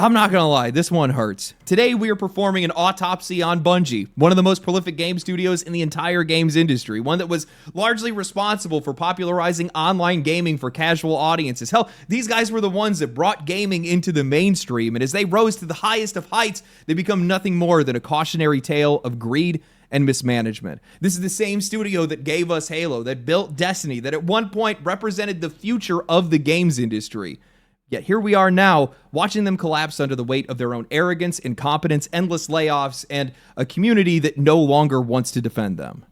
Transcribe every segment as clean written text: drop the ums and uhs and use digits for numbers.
I'm not gonna lie, this one hurts. Today we are performing an autopsy on Bungie, one of the most prolific game studios in the entire games industry, one that was largely responsible for popularizing online gaming for casual audiences. Hell, these guys were the ones that brought gaming into the mainstream, and as they rose to the highest of heights, they become nothing more than a cautionary tale of greed and mismanagement. This is the same studio that gave us Halo, that built Destiny, that at one point represented the future of the games industry. Yet here we are now, watching them collapse under the weight of their own arrogance, incompetence, endless layoffs, and a community that no longer wants to defend them.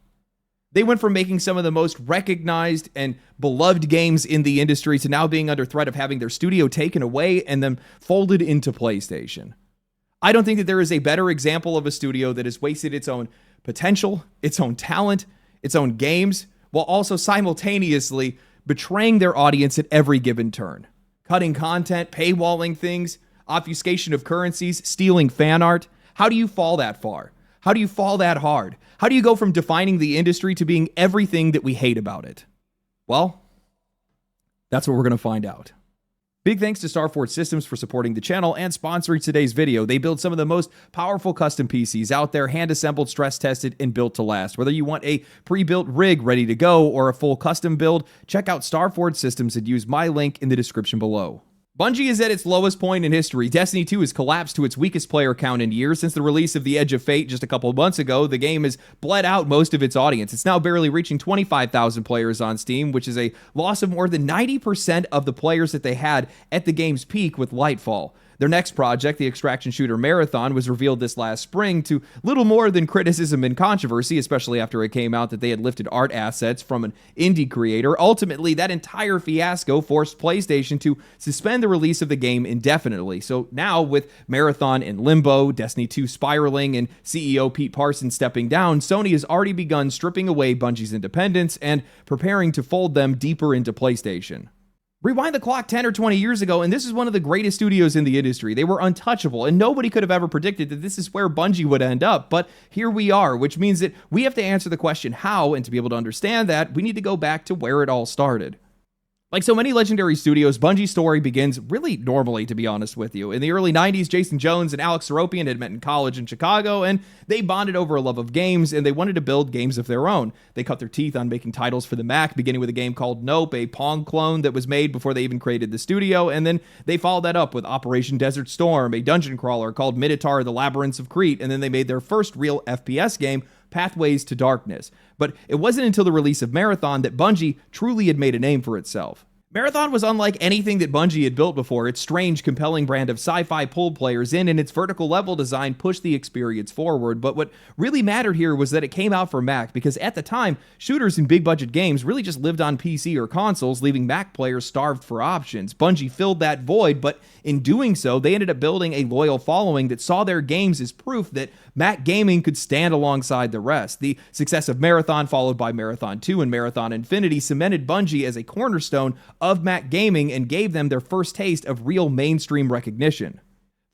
They went from making some of the most recognized and beloved games in the industry to now being under threat of having their studio taken away and then folded into PlayStation. I don't think that there is a better example of a studio that has wasted its own potential, its own talent, its own games, while also simultaneously betraying their audience at every given turn. Cutting content, paywalling things, obfuscation of currencies, stealing fan art. How do you fall that far? How do you fall that hard? How do you go from defining the industry to being everything that we hate about it? Well, that's what we're going to find out. Big thanks to Starfort Systems for supporting the channel and sponsoring today's video. They build some of the most powerful custom PCs out there, hand-assembled, stress-tested, and built to last. Whether you want a pre-built rig ready to go or a full custom build, check out Starfort Systems and use my link in the description below. Bungie is at its lowest point in history. Destiny 2 has collapsed to its weakest player count in years. Since the release of The Edge of Fate just a couple of months ago, the game has bled out most of its audience. It's now barely reaching 25,000 players on Steam, which is a loss of more than 90% of the players that they had at the game's peak with Lightfall. Their next project, the extraction shooter Marathon, was revealed this last spring to little more than criticism and controversy, especially after it came out that they had lifted art assets from an indie creator. Ultimately, that entire fiasco forced PlayStation to suspend the release of the game indefinitely. So now, with Marathon in limbo, Destiny 2 spiraling, and CEO Pete Parsons stepping down, Sony has already begun stripping away Bungie's independence and preparing to fold them deeper into PlayStation. Rewind the clock 10 or 20 years ago, and this is one of the greatest studios in the industry. They were untouchable, and nobody could have ever predicted that this is where Bungie would end up. But here we are, which means that we have to answer the question how, and to be able to understand that, we need to go back to where it all started. Like so many legendary studios, Bungie's story begins really normally, to be honest with you. In the early 90s, Jason Jones and Alex Seropian had met in college in Chicago, and they bonded over a love of games, and they wanted to build games of their own. They cut their teeth on making titles for the Mac, beginning with a game called Nope, a Pong clone that was made before they even created the studio, and then they followed that up with Operation Desert Storm, a dungeon crawler called Minotaur: The Labyrinths of Crete, and then they made their first real FPS game, Pathways to Darkness. But it wasn't until the release of Marathon that Bungie truly had made a name for itself. Marathon was unlike anything that Bungie had built before. Its strange, compelling brand of sci-fi pulled players in, and its vertical level design pushed the experience forward. But what really mattered here was that it came out for Mac, because at the time, shooters and big-budget games really just lived on PC or consoles, leaving Mac players starved for options. Bungie filled that void, but in doing so, they ended up building a loyal following that saw their games as proof that Mac gaming could stand alongside the rest. The success of Marathon, followed by Marathon 2 and Marathon Infinity, cemented Bungie as a cornerstone of Mac gaming and gave them their first taste of real mainstream recognition.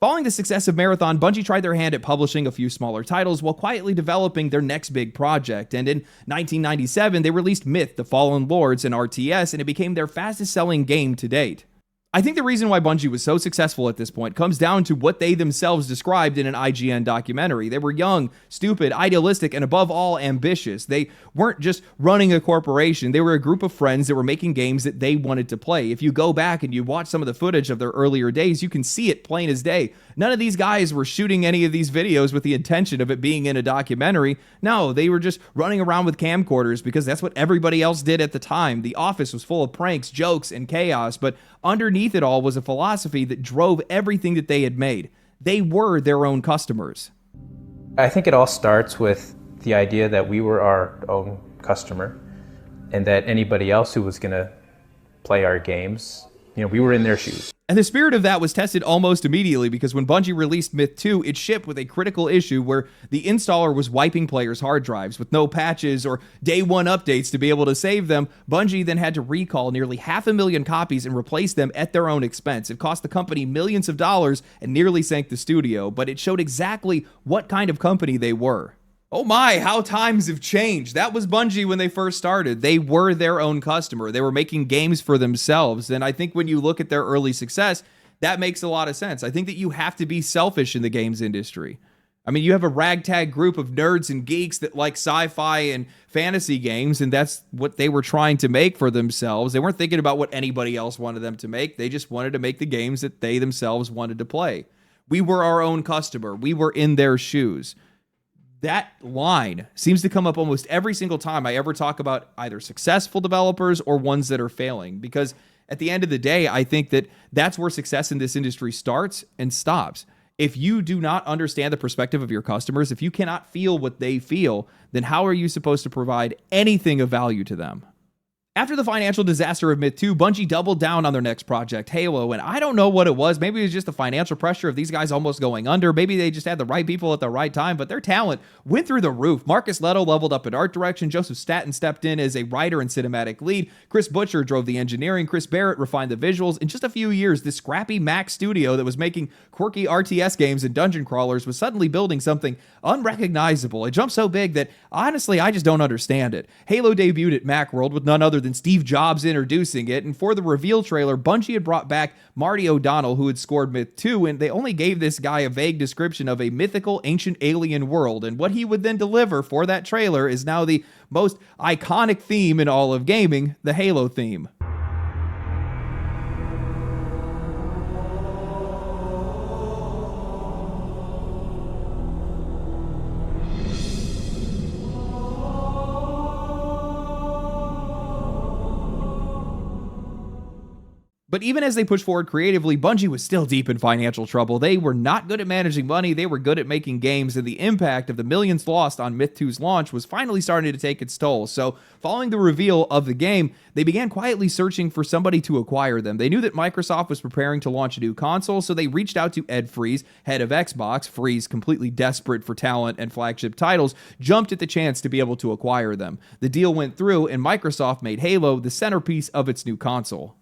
Following the success of Marathon, Bungie tried their hand at publishing a few smaller titles while quietly developing their next big project, and in 1997 they released Myth: The Fallen Lords in RTS, and it became their fastest selling game to date. I think the reason why Bungie was so successful at this point comes down to what they themselves described in an IGN documentary. They were young, stupid, idealistic, and above all, ambitious. They weren't just running a corporation. They were a group of friends that were making games that they wanted to play. If you go back and you watch some of the footage of their earlier days, you can see it plain as day. None of these guys were shooting any of these videos with the intention of it being in a documentary. No, they were just running around with camcorders because that's what everybody else did at the time. The office was full of pranks, jokes, and chaos, but underneath it all was a philosophy that drove everything that they had made. They were their own customers. I think it all starts with the idea that we were our own customer and that anybody else who was going to play our games, we were in their shoes. And the spirit of that was tested almost immediately, because when Bungie released Myth 2, it shipped with a critical issue where the installer was wiping players' hard drives with no patches or day one updates to be able to save them. Bungie then had to recall nearly 500,000 copies and replace them at their own expense. It cost the company millions of dollars and nearly sank the studio, but it showed exactly what kind of company they were. Oh my, how times have changed. That was Bungie when they first started. They were their own customer. They were making games for themselves. And I think when you look at their early success, that makes a lot of sense. I think that you have to be selfish in the games industry. I mean, you have a ragtag group of nerds and geeks that like sci-fi and fantasy games, and that's what they were trying to make for themselves. They weren't thinking about what anybody else wanted them to make. They just wanted to make the games that they themselves wanted to play. We were our own customer. We were in their shoes. That line seems to come up almost every single time I ever talk about either successful developers or ones that are failing, because at the end of the day, I think that that's where success in this industry starts and stops. If you do not understand the perspective of your customers, if you cannot feel what they feel, then how are you supposed to provide anything of value to them? After the financial disaster of Myth 2, Bungie doubled down on their next project, Halo, and I don't know what it was. Maybe it was just the financial pressure of these guys almost going under. Maybe they just had the right people at the right time, but their talent went through the roof. Marcus Leto leveled up in art direction. Joseph Staten stepped in as a writer and cinematic lead. Chris Butcher drove the engineering. Chris Barrett refined the visuals. In just a few years, this scrappy Mac studio that was making quirky RTS games and dungeon crawlers was suddenly building something unrecognizable. It jumped so big that, honestly, I just don't understand it. Halo debuted at Macworld with none other than Steve Jobs introducing it, and for the reveal trailer, Bungie had brought back Marty O'Donnell, who had scored Myth 2, and they only gave this guy a vague description of a mythical ancient alien world, and what he would then deliver for that trailer is now the most iconic theme in all of gaming, the Halo theme. But even as they pushed forward creatively, Bungie was still deep in financial trouble. They were not good at managing money, they were good at making games, and the impact of the millions lost on Myth 2's launch was finally starting to take its toll. So, following the reveal of the game, they began quietly searching for somebody to acquire them. They knew that Microsoft was preparing to launch a new console, so they reached out to Ed Freeze, head of Xbox. Freeze, completely desperate for talent and flagship titles, jumped at the chance to be able to acquire them. The deal went through, and Microsoft made Halo the centerpiece of its new console.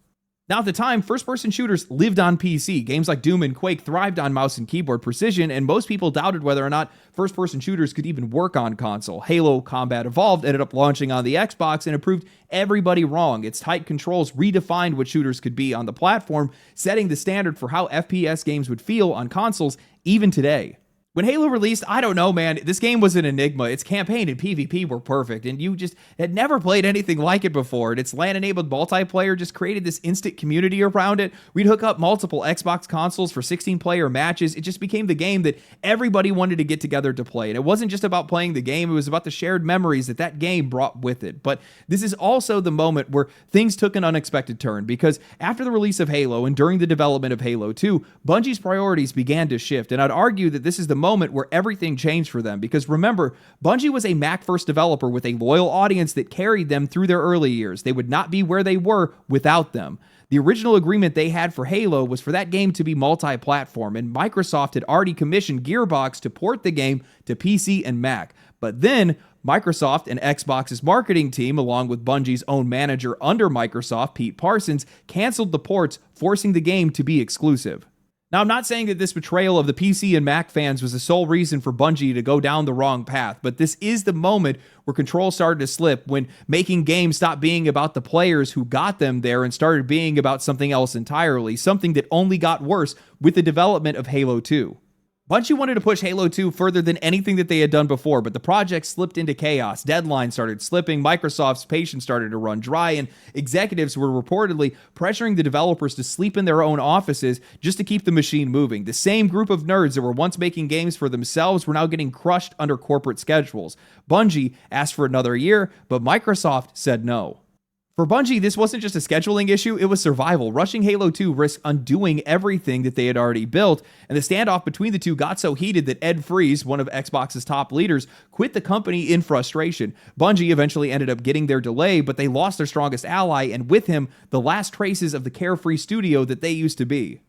Now, at the time, first-person shooters lived on PC. Games like Doom and Quake thrived on mouse and keyboard precision, and most people doubted whether or not first-person shooters could even work on console. Halo Combat Evolved ended up launching on the Xbox, and it proved everybody wrong. Its tight controls redefined what shooters could be on the platform, setting the standard for how FPS games would feel on consoles even today. When Halo released, I don't know, man, this game was an enigma. Its campaign and PvP were perfect, and you just had never played anything like it before. And its LAN-enabled multiplayer just created this instant community around it. We'd hook up multiple Xbox consoles for 16-player matches. It just became the game that everybody wanted to get together to play. And it wasn't just about playing the game, it was about the shared memories that that game brought with it. But this is also the moment where things took an unexpected turn, because after the release of Halo and during the development of Halo 2, Bungie's priorities began to shift. And I'd argue that this is the moment where everything changed for them, because remember, Bungie was a Mac first developer with a loyal audience that carried them through their early years. They would not be where they were without them. The original agreement they had for Halo was for that game to be multi-platform, and Microsoft had already commissioned Gearbox to port the game to PC and Mac. But then Microsoft and Xbox's marketing team, along with Bungie's own manager under Microsoft, Pete Parsons, canceled the ports, forcing the game to be exclusive. Now, I'm not saying that this betrayal of the PC and Mac fans was the sole reason for Bungie to go down the wrong path, but this is the moment where control started to slip, when making games stopped being about the players who got them there and started being about something else entirely, something that only got worse with the development of Halo 2. Bungie wanted to push Halo 2 further than anything that they had done before, but the project slipped into chaos. Deadlines started slipping, Microsoft's patience started to run dry, and executives were reportedly pressuring the developers to sleep in their own offices just to keep the machine moving. The same group of nerds that were once making games for themselves were now getting crushed under corporate schedules. Bungie asked for another year, but Microsoft said no. For Bungie, this wasn't just a scheduling issue, it was survival. Rushing Halo 2 risked undoing everything that they had already built, and the standoff between the two got so heated that Ed Freeze, one of Xbox's top leaders, quit the company in frustration. Bungie eventually ended up getting their delay, but they lost their strongest ally, and with him, the last traces of the carefree studio that they used to be.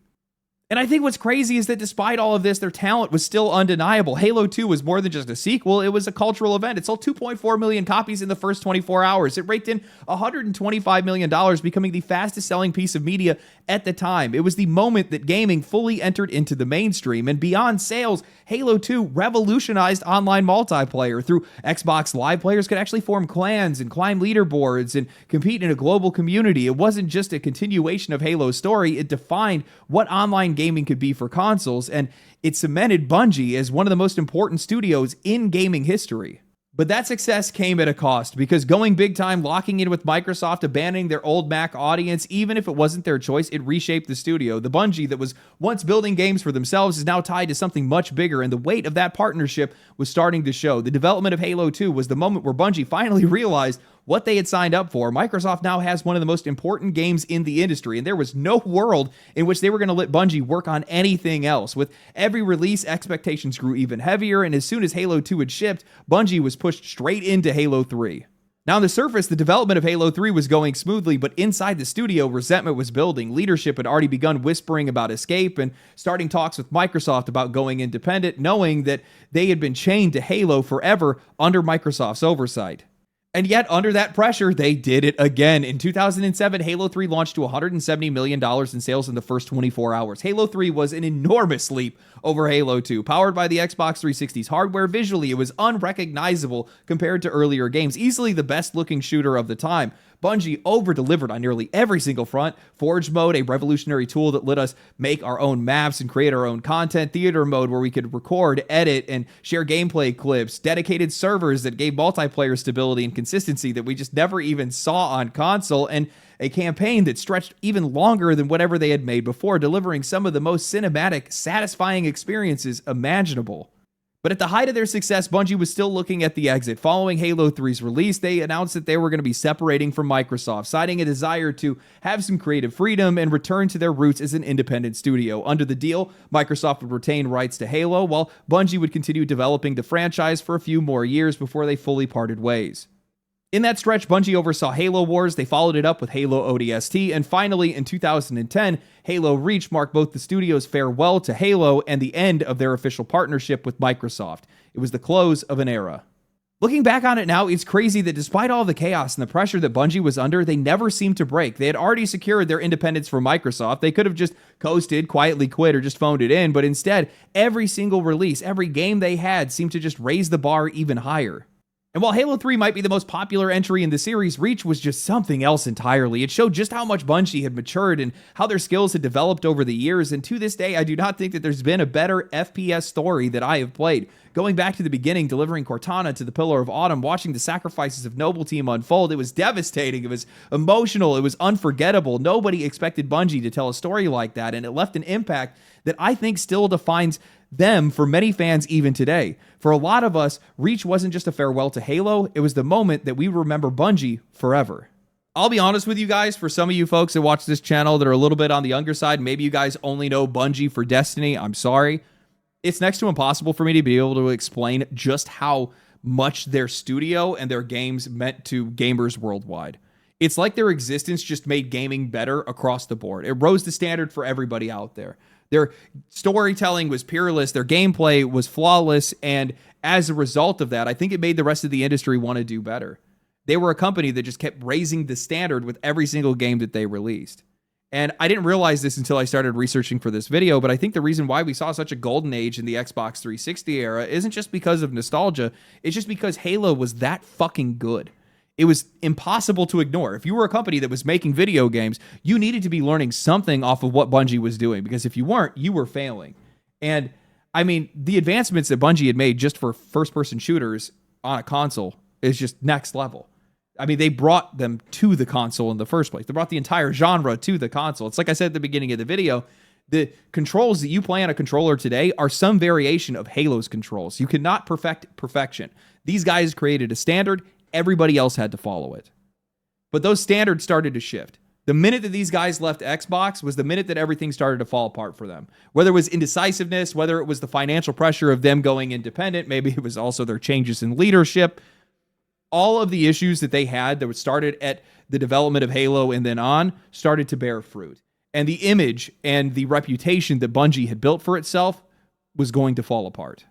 And I think what's crazy is that despite all of this, their talent was still undeniable. Halo 2 was more than just a sequel, it was a cultural event. It sold 2.4 million copies in the first 24 hours. It raked in $125 million, becoming the fastest selling piece of media at the time. It was the moment that gaming fully entered into the mainstream. And beyond sales, Halo 2 revolutionized online multiplayer. Through Xbox Live, players could actually form clans and climb leaderboards and compete in a global community. It wasn't just a continuation of Halo's story, it defined what online gaming could be for consoles, and it cemented Bungie as one of the most important studios in gaming history. But that success came at a cost, because going big time, locking in with Microsoft, abandoning their old Mac audience, even if it wasn't their choice, it reshaped the studio. The Bungie that was once building games for themselves is now tied to something much bigger, and the weight of that partnership was starting to show. The development of Halo 2 was the moment where Bungie finally realized what they had signed up for. Microsoft now has one of the most important games in the industry, and there was no world in which they were going to let Bungie work on anything else. With every release, expectations grew even heavier, and as soon as Halo 2 had shipped, Bungie was pushed straight into Halo 3. Now, on the surface, the development of Halo 3 was going smoothly, but inside the studio, resentment was building. Leadership had already begun whispering about escape and starting talks with Microsoft about going independent, knowing that they had been chained to Halo forever under Microsoft's oversight. And yet, under that pressure, they did it again. In 2007, Halo 3 launched to $170 million in sales in the first 24 hours. Halo 3 was an enormous leap over Halo 2. Powered by the Xbox 360's hardware, visually, it was unrecognizable compared to earlier games. Easily the best-looking shooter of the time. Bungie over-delivered on nearly every single front. Forge mode, a revolutionary tool that let us make our own maps and create our own content. Theater mode, where we could record, edit, and share gameplay clips. Dedicated servers that gave multiplayer stability and consistency that we just never even saw on console. And a campaign that stretched even longer than whatever they had made before, delivering some of the most cinematic, satisfying experiences imaginable. But at the height of their success, Bungie was still looking at the exit. Following Halo 3's release, they announced that they were going to be separating from Microsoft, citing a desire to have some creative freedom and return to their roots as an independent studio. Under the deal, Microsoft would retain rights to Halo, while Bungie would continue developing the franchise for a few more years before they fully parted ways. In that stretch, Bungie oversaw Halo Wars, they followed it up with Halo ODST, and finally, in 2010, Halo Reach marked both the studio's farewell to Halo and the end of their official partnership with Microsoft. It was the close of an era. Looking back on it now, it's crazy that despite all the chaos and the pressure that Bungie was under, they never seemed to break. They had already secured their independence from Microsoft. They could have just coasted, quietly quit, or just phoned it in, but instead, every single release, every game they had seemed to just raise the bar even higher. And while Halo 3 might be the most popular entry in the series, Reach was just something else entirely. It showed just how much Bungie had matured and how their skills had developed over the years, and to this day, I do not think that there's been a better FPS story that I have played. Going back to the beginning, delivering Cortana to the Pillar of Autumn, watching the sacrifices of Noble Team unfold, it was devastating, it was emotional, it was unforgettable. Nobody expected Bungie to tell a story like that, and it left an impact that I think still defines them for many fans even today. For a lot of us, Reach wasn't just a farewell to Halo, it was the moment that we remember Bungie forever. I'll be honest with you guys, for some of you folks that watch this channel that are a little bit on the younger side, maybe you guys only know Bungie for Destiny, I'm sorry. It's next to impossible for me to be able to explain just how much their studio and their games meant to gamers worldwide. It's like their existence just made gaming better across the board. It rose the standard for everybody out there. Their storytelling was peerless, their gameplay was flawless, and as a result of that, I think it made the rest of the industry want to do better. They were a company that just kept raising the standard with every single game that they released. And I didn't realize this until I started researching for this video, but I think the reason why we saw such a golden age in the Xbox 360 era isn't just because of nostalgia, it's just because Halo was that fucking good. It was impossible to ignore. If you were a company that was making video games, you needed to be learning something off of what Bungie was doing, because if you weren't, you were failing. And I mean, the advancements that Bungie had made just for first-person shooters on a console is just next level. I mean, they brought them to the console in the first place. They brought the entire genre to the console. It's like I said at the beginning of the video, the controls that you play on a controller today are some variation of Halo's controls. You cannot perfect perfection. These guys created a standard. Everybody else had to follow it. But those standards started to shift. The minute that these guys left Xbox was the minute that everything started to fall apart for them. Whether it was indecisiveness, whether it was the financial pressure of them going independent, maybe it was also their changes in leadership. All of the issues that they had that started at the development of Halo and then on started to bear fruit. and the image and the reputation that Bungie had built for itself was going to fall apart.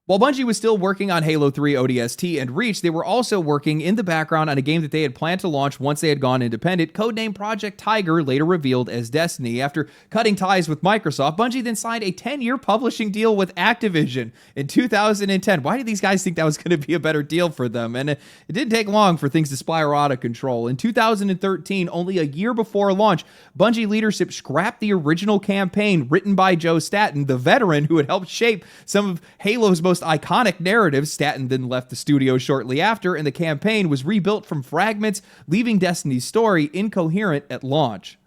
While Bungie was still working on Halo 3 ODST and Reach, they were also working in the background on a game that they had planned to launch once they had gone independent, codenamed Project Tiger, later revealed as Destiny. After cutting ties with Microsoft, Bungie then signed a 10-year publishing deal with Activision in 2010. Why did these guys think that was going to be a better deal for them? And it didn't take long for things to spiral out of control. In 2013, only a year before launch, Bungie leadership scrapped the original campaign written by Joe Staten, the veteran who had helped shape some of Halo's most iconic narratives. Staten then left the studio shortly after, and the campaign was rebuilt from fragments, leaving Destiny's story incoherent at launch.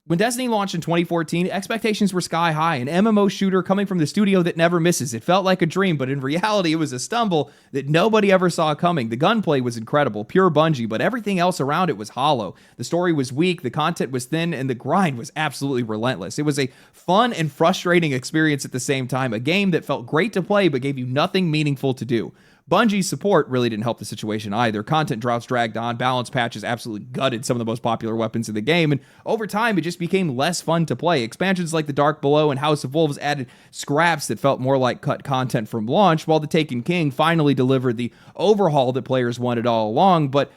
When Destiny launched in 2014, expectations were sky high, an MMO shooter coming from the studio that never misses. It felt like a dream, but in reality, it was a stumble that nobody ever saw coming. The gunplay was incredible, pure Bungie, but everything else around it was hollow. The story was weak, the content was thin, and the grind was absolutely relentless. It was a fun and frustrating experience at the same time, a game that felt great to play, but gave you nothing meaningful to do. Bungie's support really didn't help the situation either. Content drops dragged on, balance patches absolutely gutted some of the most popular weapons in the game, and over time it just became less fun to play. Expansions like The Dark Below and House of Wolves added scraps that felt more like cut content from launch, while The Taken King finally delivered the overhaul that players wanted all along, but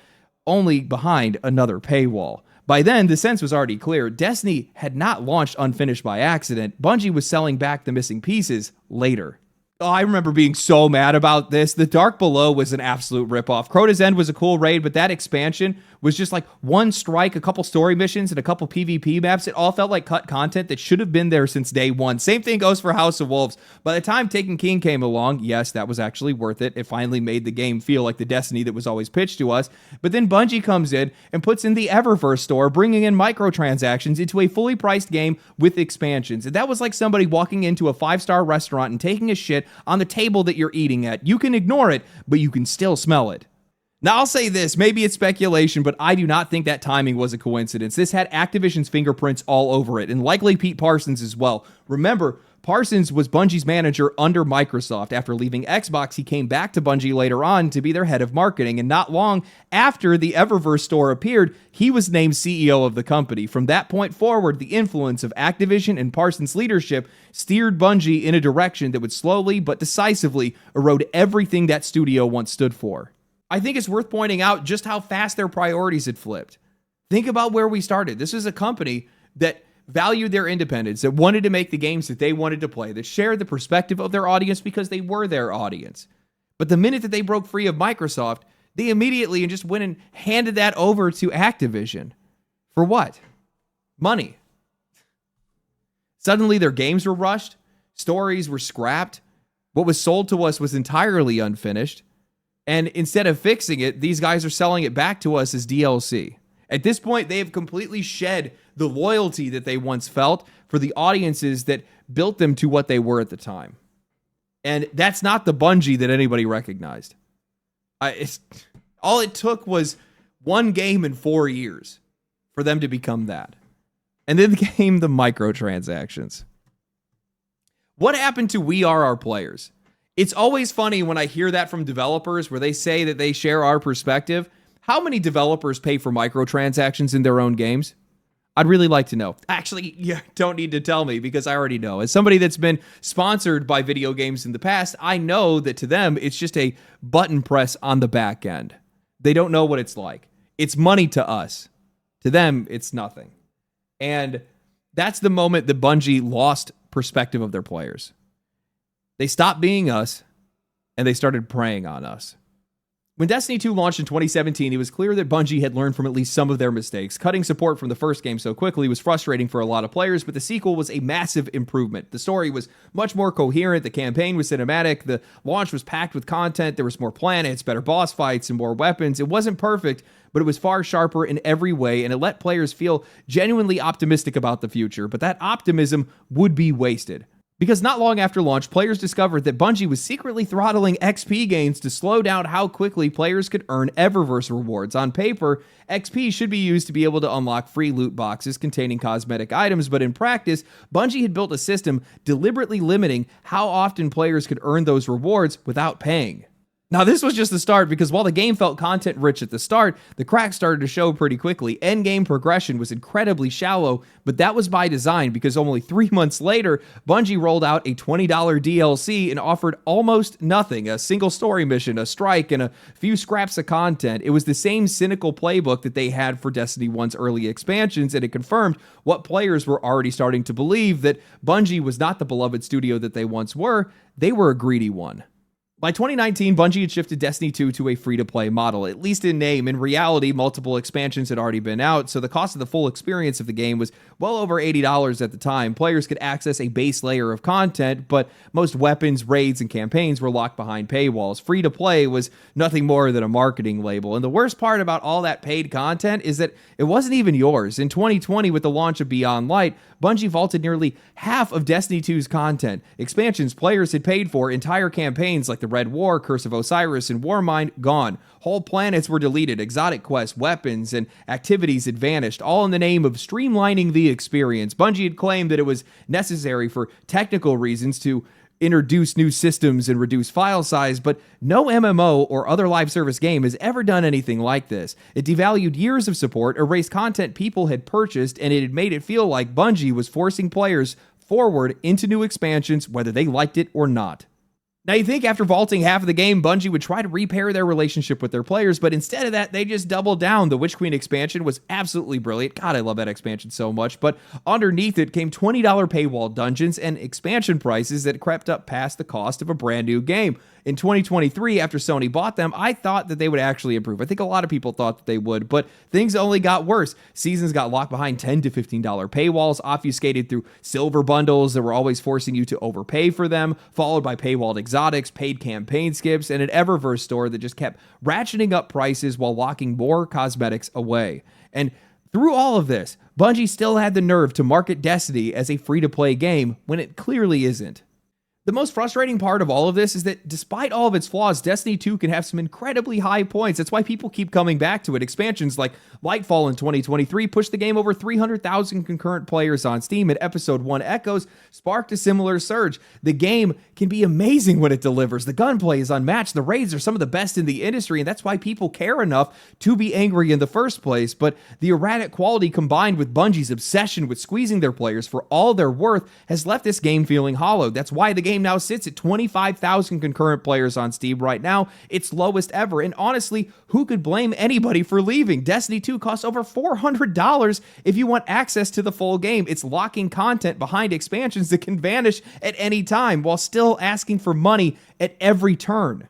only behind another paywall. By then, the sense was already clear. Destiny had not launched unfinished by accident. Bungie was selling back the missing pieces later. Oh, I remember being so mad about this. The Dark Below was an absolute ripoff. Crota's End was a cool raid, but that expansion was just like one strike, a couple story missions, and a couple PvP maps. It all felt like cut content that should have been there since day one. Same thing goes for House of Wolves. By the time Taken King came along, yes, that was actually worth it. It finally made the game feel like the Destiny that was always pitched to us. But then Bungie comes in and puts in the Eververse store, bringing in microtransactions into a fully priced game with expansions. And that was like somebody walking into a 5-star restaurant and taking a shit on the table that you're eating at. You can ignore it, but you can still smell it. Now, I'll say this, maybe it's speculation, but I do not think that timing was a coincidence. This had Activision's fingerprints all over it, and likely Pete Parsons as well. Remember, Parsons was Bungie's manager under Microsoft. After leaving Xbox, he came back to Bungie later on to be their head of marketing, and not long after the Eververse store appeared, he was named CEO of the company. From that point forward, the influence of Activision and Parsons' leadership steered Bungie in a direction that would slowly but decisively erode everything that studio once stood for. I think it's worth pointing out just how fast their priorities had flipped. Think about where we started. This is a company that valued their independence, that wanted to make the games that they wanted to play, that shared the perspective of their audience because they were their audience. But the minute that they broke free of Microsoft, they immediately just went and handed that over to Activision. For what? Money. Suddenly their games were rushed, stories were scrapped, what was sold to us was entirely unfinished, and instead of fixing it, these guys are selling it back to us as DLC. At this point, they have completely shed the loyalty that they once felt for the audiences that built them to what they were at the time. And that's not the Bungie that anybody recognized. All it took was one game in 4 years for them to become that. And then came the microtransactions. What happened to We Are Our Players? It's always funny when I hear that from developers where they say that they share our perspective. How many developers pay for microtransactions in their own games? I'd really like to know. Actually, you don't need to tell me because I already know. As somebody that's been sponsored by video games in the past, I know that to them, it's just a button press on the back end. They don't know what it's like. It's money to us. To them, it's nothing. And that's the moment that Bungie lost perspective of their players. They stopped being us, and they started preying on us. When Destiny 2 launched in 2017, it was clear that Bungie had learned from at least some of their mistakes. Cutting support from the first game so quickly was frustrating for a lot of players, but the sequel was a massive improvement. The story was much more coherent, the campaign was cinematic, the launch was packed with content, there was more planets, better boss fights, and more weapons. It wasn't perfect, but it was far sharper in every way, and it let players feel genuinely optimistic about the future. But that optimism would be wasted. Because not long after launch, players discovered that Bungie was secretly throttling XP gains to slow down how quickly players could earn Eververse rewards. On paper, XP should be used to be able to unlock free loot boxes containing cosmetic items, but in practice, Bungie had built a system deliberately limiting how often players could earn those rewards without paying. Now, this was just the start, because while the game felt content-rich at the start, the cracks started to show pretty quickly. Endgame progression was incredibly shallow, but that was by design, because only 3 months later, Bungie rolled out a $20 DLC and offered almost nothing, a single story mission, a strike, and a few scraps of content. It was the same cynical playbook that they had for Destiny 1's early expansions, and it confirmed what players were already starting to believe, that Bungie was not the beloved studio that they once were. They were a greedy one. By 2019, Bungie had shifted Destiny 2 to a free-to-play model, at least in name. In reality, multiple expansions had already been out, so the cost of the full experience of the game was well over $80 at the time. Players could access a base layer of content, but most weapons, raids, and campaigns were locked behind paywalls. Free-to-play was nothing more than a marketing label, and the worst part about all that paid content is that it wasn't even yours. In 2020, with the launch of Beyond Light, Bungie vaulted nearly half of Destiny 2's content. Expansions players had paid for, entire campaigns like the Red War, Curse of Osiris, and Warmind, gone. Whole planets were deleted, exotic quests, weapons, and activities had vanished, all in the name of streamlining the experience. Bungie had claimed that it was necessary for technical reasons to introduce new systems and reduce file size, but no MMO or other live service game has ever done anything like this. It devalued years of support, erased content people had purchased, and it had made it feel like Bungie was forcing players forward into new expansions, whether they liked it or not. Now, you think after vaulting half of the game, Bungie would try to repair their relationship with their players, but instead of that, they just doubled down. The Witch Queen expansion was absolutely brilliant. God, I love that expansion so much. But underneath it came $20 paywall dungeons and expansion prices that crept up past the cost of a brand new game. In 2023, after Sony bought them, I thought that they would actually improve. I think a lot of people thought that they would, but things only got worse. Seasons got locked behind $10 to $15 paywalls, obfuscated through silver bundles that were always forcing you to overpay for them, followed by paywalled exotics, paid campaign skips, and an Eververse store that just kept ratcheting up prices while locking more cosmetics away. And through all of this, Bungie still had the nerve to market Destiny as a free-to-play game when it clearly isn't. The most frustrating part of all of this is that despite all of its flaws, Destiny 2 can have some incredibly high points. That's why people keep coming back to it. Expansions like Lightfall in 2023 pushed the game over 300,000 concurrent players on Steam, and Episode 1 Echoes sparked a similar surge. The game can be amazing when it delivers. The gunplay is unmatched. The raids are some of the best in the industry, and that's why people care enough to be angry in the first place. But the erratic quality combined with Bungie's obsession with squeezing their players for all they're worth has left this game feeling hollow. That's why the game now sits at 25,000 concurrent players on Steam right now, its lowest ever. And honestly, who could blame anybody for leaving? Destiny 2 costs over $400 if you want access to the full game. It's locking content behind expansions that can vanish at any time while still asking for money at every turn.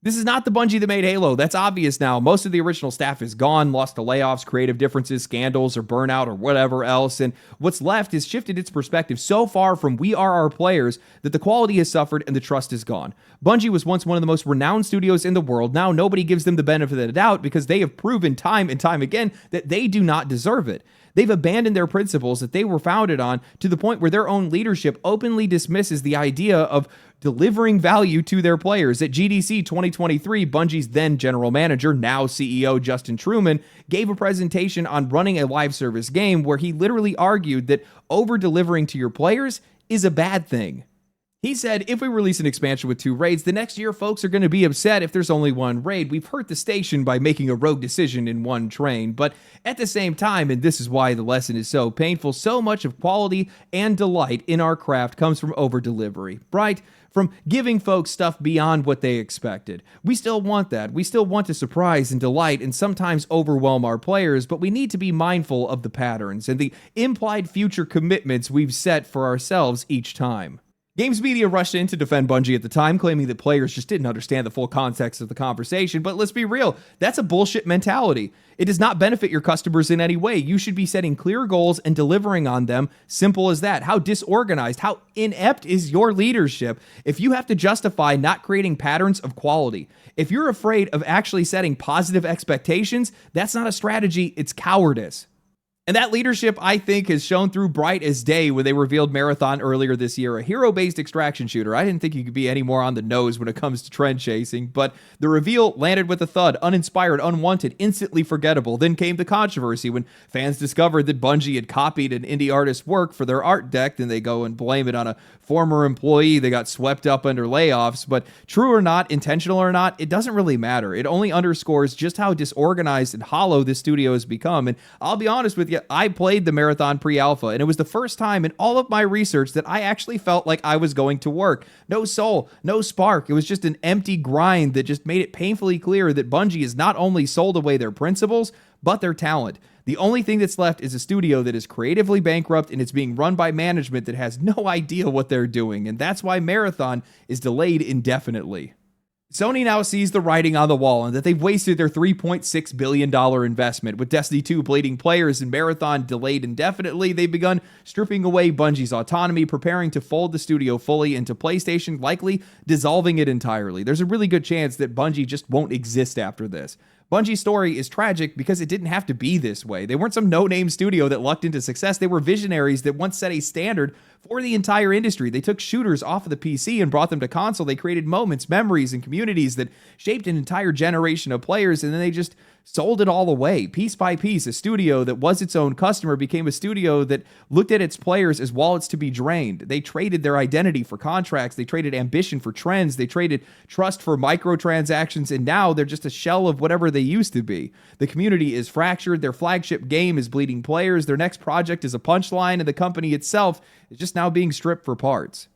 This is not the Bungie that made Halo. That's obvious now. Most of the original staff is gone, lost to layoffs, creative differences, scandals, or burnout, or whatever else, and what's left has shifted its perspective so far from we are our players that the quality has suffered and the trust is gone. Bungie was once one of the most renowned studios in the world. Now nobody gives them the benefit of the doubt because they have proven time and time again that they do not deserve it. They've abandoned their principles that they were founded on to the point where their own leadership openly dismisses the idea of delivering value to their players. At GDC 2023, Bungie's then general manager, now CEO Justin Truman, gave a presentation on running a live service game where he literally argued that over-delivering to your players is a bad thing. He said, if we release an expansion with 2 raids, the next year folks are going to be upset if there's only 1 raid. We've hurt the station by making a rogue decision in 1 train. But at the same time, and this is why the lesson is so painful, so much of quality and delight in our craft comes from over-delivery, right? From giving folks stuff beyond what they expected. We still want that. We still want to surprise and delight and sometimes overwhelm our players, but we need to be mindful of the patterns and the implied future commitments we've set for ourselves each time. Games media rushed in to defend Bungie at the time, claiming that players just didn't understand the full context of the conversation, but let's be real, that's a bullshit mentality. It does not benefit your customers in any way. You should be setting clear goals and delivering on them. Simple as that. How disorganized, how inept is your leadership if you have to justify not creating patterns of quality? If you're afraid of actually setting positive expectations, that's not a strategy, it's cowardice. And that leadership, I think, has shown through bright as day when they revealed Marathon earlier this year, a hero-based extraction shooter. I didn't think you could be any more on the nose when it comes to trend chasing, but the reveal landed with a thud, uninspired, unwanted, instantly forgettable. Then came the controversy when fans discovered that Bungie had copied an indie artist's work for their art deck, then they go and blame it on a former employee that got swept up under layoffs. But true or not, intentional or not, it doesn't really matter. It only underscores just how disorganized and hollow this studio has become. And I'll be honest with you, I played the Marathon pre-alpha, and it was the first time in all of my research that I actually felt like I was going to work. No soul, no spark. It was just an empty grind that just made it painfully clear that Bungie has not only sold away their principles, but their talent. The only thing that's left is a studio that is creatively bankrupt, and it's being run by management that has no idea what they're doing, and that's why Marathon is delayed indefinitely. Sony now sees the writing on the wall and that they've wasted their $3.6 billion investment. With Destiny 2 bleeding players and Marathon delayed indefinitely, they've begun stripping away Bungie's autonomy, preparing to fold the studio fully into PlayStation, likely dissolving it entirely. There's a really good chance that Bungie just won't exist after this. Bungie's story is tragic because it didn't have to be this way. They weren't some no-name studio that lucked into success. They were visionaries that once set a standard for the entire industry. They took shooters off of the PC and brought them to console. They created moments, memories, and communities that shaped an entire generation of players, and then they just sold it all away. Piece by piece, a studio that was its own customer became a studio that looked at its players as wallets to be drained. They traded their identity for contracts. They traded ambition for trends. They traded trust for microtransactions, and now they're just a shell of whatever they used to be. The community is fractured. Their flagship game is bleeding players. Their next project is a punchline, and the company itself is just now being stripped for parts.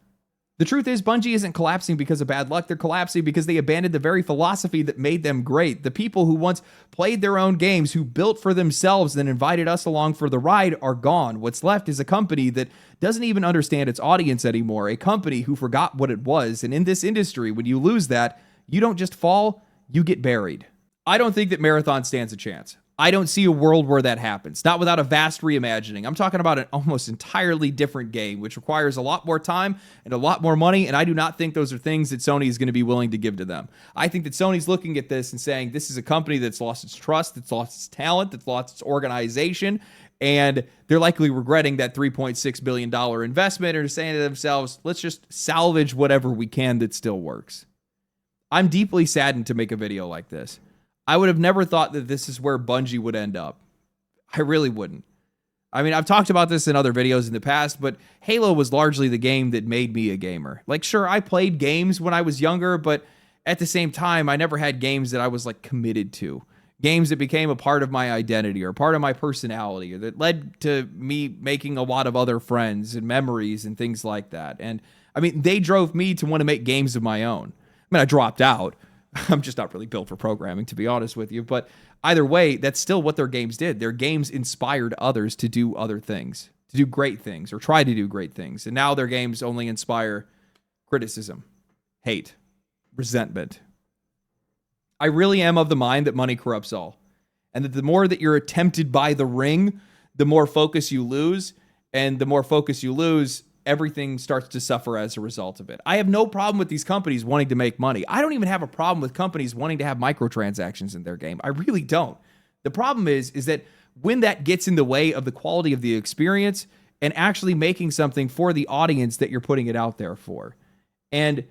The truth is, Bungie isn't collapsing because of bad luck. They're collapsing because they abandoned the very philosophy that made them great. The people who once played their own games, who built for themselves and invited us along for the ride, are gone. What's left is a company that doesn't even understand its audience anymore, a company who forgot what it was. And in this industry, when you lose that, you don't just fall, you get buried. I don't think that Marathon stands a chance. I don't see a world where that happens, not without a vast reimagining. I'm talking about an almost entirely different game, which requires a lot more time and a lot more money, and I do not think those are things that Sony is going to be willing to give to them. I think that Sony's looking at this and saying, this is a company that's lost its trust, that's lost its talent, that's lost its organization, and they're likely regretting that $3.6 billion investment, or saying to themselves, let's just salvage whatever we can that still works. I'm deeply saddened to make a video like this. I would have never thought that this is where Bungie would end up. I really wouldn't. I mean, I've talked about this in other videos in the past, but Halo was largely the game that made me a gamer. Like, sure, I played games when I was younger, but at the same time, I never had games that I was like committed to. Games that became a part of my identity or part of my personality, or that led to me making a lot of other friends and memories and things like that. And I mean, they drove me to want to make games of my own. I mean, I dropped out. I'm just not really built for programming, to be honest with you. But either way, that's still what their games did. Their games inspired others to do other things, to do great things, or try to do great things. And now their games only inspire criticism, hate, resentment. I really am of the mind that money corrupts all. And that the more that you're tempted by the ring, the more focus you lose. And the more focus you lose, everything starts to suffer as a result of it. I have no problem with these companies wanting to make money. I don't even have a problem with companies wanting to have microtransactions in their game. I really don't. The problem is that when that gets in the way of the quality of the experience and actually making something for the audience that you're putting it out there for. And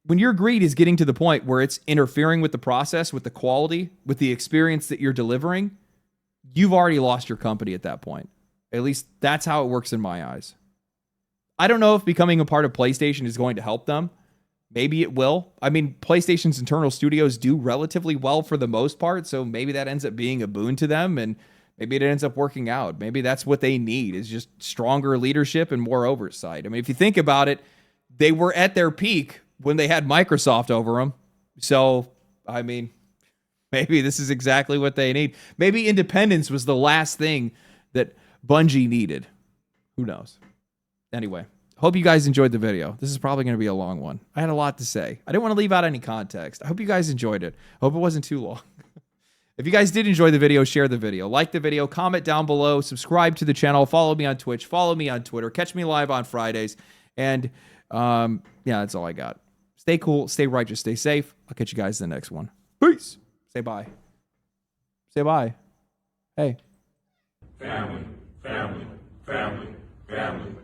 when your greed is getting to the point where it's interfering with the process, with the quality, with the experience that you're delivering, you've already lost your company at that point. At least that's how it works in my eyes. I don't know if becoming a part of PlayStation is going to help them. Maybe it will. I mean, PlayStation's internal studios do relatively well for the most part, so maybe that ends up being a boon to them, and maybe it ends up working out. Maybe that's what they need, is just stronger leadership and more oversight. I mean, if you think about it, they were at their peak when they had Microsoft over them. So, I mean, maybe this is exactly what they need. Maybe independence was the last thing that Bungie needed. Who knows? Anyway, hope you guys enjoyed the video. This is probably going to be a long one. I had a lot to say. I didn't want to leave out any context. I hope you guys enjoyed it. I hope it wasn't too long. If you guys did enjoy the video, share the video. Like the video, comment down below, subscribe to the channel, follow me on Twitch, follow me on Twitter, catch me live on Fridays. And yeah, that's all I got. Stay cool, stay righteous, stay safe. I'll catch you guys in the next one. Peace. Say bye. Say bye. Hey. Family. family.